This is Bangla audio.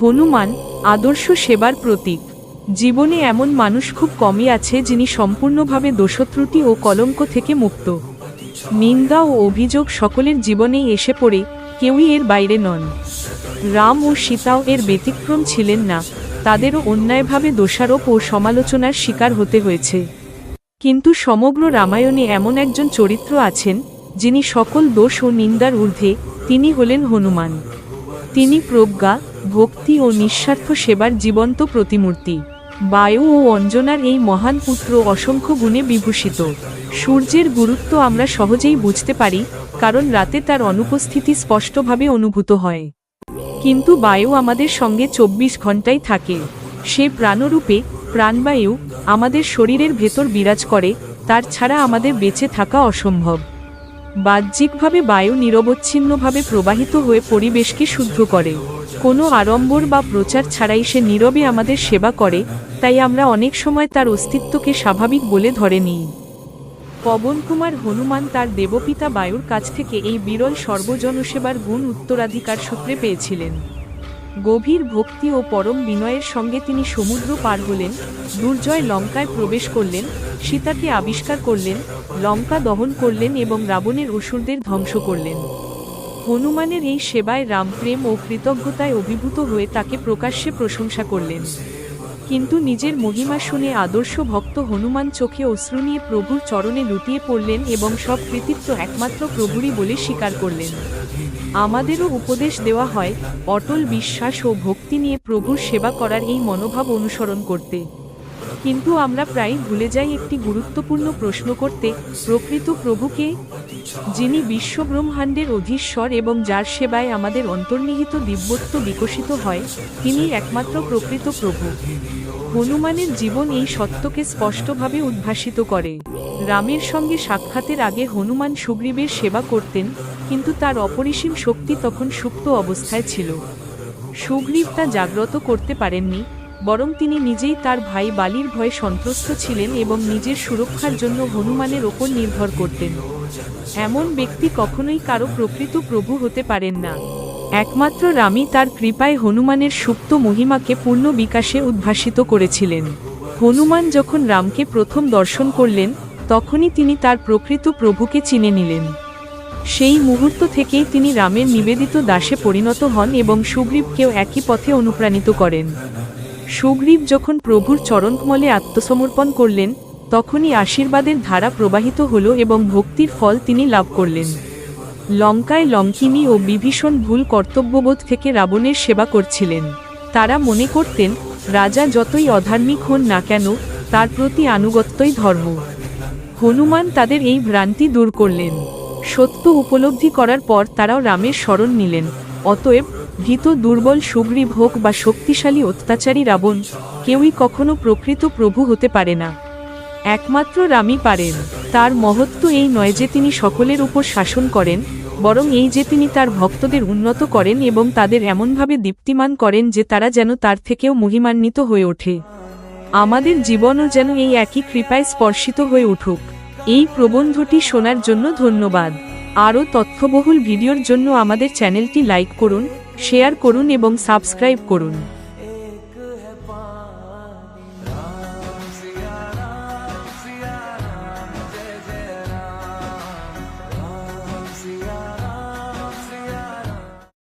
হনুমান আদর্শ সেবার প্রতীক। জীবনে এমন মানুষ খুব কমই আছে যিনি সম্পূর্ণভাবে দোষত্রুটি ও কলঙ্ক থেকে মুক্ত। নিন্দা ও অভিযোগ সকলের জীবনেই এসে পড়ে, কেউই এর বাইরে নন। রাম ও সীতাও এর ব্যতিক্রম ছিলেন না, তাদেরও অন্যায়ভাবে দোষারোপ ও সমালোচনার শিকার হতে হয়েছে। কিন্তু সমগ্র রামায়ণে এমন একজন চরিত্র আছেন যিনি সকল দোষ ও নিন্দার ঊর্ধ্বে, তিনি হলেন হনুমান। তিনি প্রজ্ঞা, ভক্তি ও নিঃস্বার্থ সেবার জীবন্ত প্রতিমূর্তি। বায়ু ও অঞ্জনার এই মহান পুত্র অসংখ্য গুণে বিভূষিত। সূর্যের গুরুত্ব আমরা সহজেই বুঝতে পারি, কারণ রাতে তার অনুপস্থিতি স্পষ্টভাবে অনুভূত হয়। কিন্তু বায়ু আমাদের সঙ্গে 24 ঘন্টাই থাকে। সে প্রাণরূপে, প্রাণবায়ু, আমাদের শরীরের ভেতর বিরাজ করে, তার ছাড়া আমাদের বেঁচে থাকা অসম্ভব। বাহ্যিকভাবে বায়ু নিরবচ্ছিন্নভাবে প্রবাহিত হয়ে পরিবেশকে শুদ্ধ করে। কোনো আড়ম্বর বা প্রচার ছাড়াই সে নীরবে আমাদের সেবা করে, তাই আমরা অনেক সময় তার অস্তিত্বকে স্বাভাবিক বলে ধরে নিই। পবনকুমার হনুমান তার দেবপিতা বায়ুর কাছ থেকে এই বিরল সর্বজনসেবার গুণ উত্তরাধিকার সূত্রে পেয়েছিলেন। গভীর ভক্তি ও পরম বিনয়ের সঙ্গে তিনি সমুদ্র পার হলেন, দুর্জয় লঙ্কায় প্রবেশ করলেন, সীতাকে আবিষ্কার করলেন, লঙ্কা দহন করলেন এবং রাবণের অসুরদের ধ্বংস করলেন। হনুমানের এই সেবায় রাম প্রেম ও কৃতজ্ঞতায় অভিভূত হয়ে তাকে প্রকাশ্যে প্রশংসা করলেন। কিন্তু নিজের মহিমা শুনে আদর্শ ভক্ত হনুমান চোখে অশ্রু নিয়ে প্রভুর চরণে লুটিয়ে পড়লেন এবং সব কৃতিত্ব একমাত্র প্রভুরই বলে স্বীকার করলেন। আমাদেরও উপদেশ দেওয়া হয় অটল বিশ্বাস ও ভক্তি নিয়ে প্রভুর সেবা করার এই মনোভাব অনুসরণ করতে। কিন্তু আমরা প্রায় ভুলে যাই একটি গুরুত্বপূর্ণ প্রশ্ন করতে, প্রকৃত প্রভুকে? যিনি বিশ্বব্রহ্মাণ্ডের অধীশ্বর এবং যার সেবায় আমাদের অন্তর্নিহিত দিব্যত্ব বিকশিত হয়, তিনি একমাত্র প্রকৃত প্রভু। হনুমানের জীবন এই সত্যকে স্পষ্টভাবে উদ্ভাসিত করে। রামের সঙ্গে সাক্ষাতের আগে হনুমান সুগ্রীবের সেবা করতেন, কিন্তু তার অপরিসীম শক্তি তখন সুপ্ত অবস্থায় ছিল। সুগ্রীব তা জাগ্রত করতে পারেননি, বরং তিনি নিজেই তার ভাই বালির ভয়ে সন্ত্রস্ত ছিলেন এবং নিজের সুরক্ষার জন্য হনুমানের ওপর নির্ভর করতেন। এমন ব্যক্তি কখনোই কারো প্রকৃত প্রভু হতে পারেন না। একমাত্র রামই তার কৃপায় হনুমানের সুপ্ত মহিমাকে পূর্ণ বিকাশে উদ্ভাসিত করেছিলেন। হনুমান যখন রামকে প্রথম দর্শন করলেন, তখনই তিনি তার প্রকৃত প্রভুকে চিনে নিলেন। সেই মুহূর্ত থেকেই তিনি রামের নিবেদিত দাসে পরিণত হন এবং সুগ্রীবকেও একই পথে অনুপ্রাণিত করেন। সুগ্রীব যখন প্রভুর চরণকমলে আত্মসমর্পণ করলেন, তখনই আশীর্বাদের ধারা প্রবাহিত হল এবং ভক্তির ফল তিনি লাভ করলেন। লঙ্কায় লঙ্কিনী ও বিভীষণ ভুল কর্তব্যবোধ থেকে রাবণের সেবা করছিলেন। তারা মনে করতেন, রাজা যতই অধার্মিক হন না কেন, তার প্রতি আনুগত্যই ধর্ম। হনুমান তাদের এই ভ্রান্তি দূর করলেন। সত্য উপলব্ধি করার পর তারাও রামের শরণ নিলেন। অতএব ভীত দুর্বল সুগ্রীব হোক বা শক্তিশালী অত্যাচারী রাবণ, কেউই কখনো প্রকৃত প্রভু হতে পারে না। একমাত্র রামই পারেন। তার মহত্ব এই নয় যে তিনি সকলের উপর শাসন করেন, বরং এই যে তিনি তার ভক্তদের উন্নত করেন এবং তাদের এমনভাবে দীপ্তিমান করেন যে তারা যেন তার থেকেও মহিমান্বিত হয়ে ওঠে। আমাদের জীবনও যেন এই একই কৃপায় স্পর্শিত হয়ে উঠুক। এই প্রবন্ধটি শোনার জন্য ধন্যবাদ। আরও তথ্যবহুল ভিডিওর জন্য আমাদের চ্যানেলটি লাইক করুন, শেয়ার করুন এবং সাবস্ক্রাইব করুন।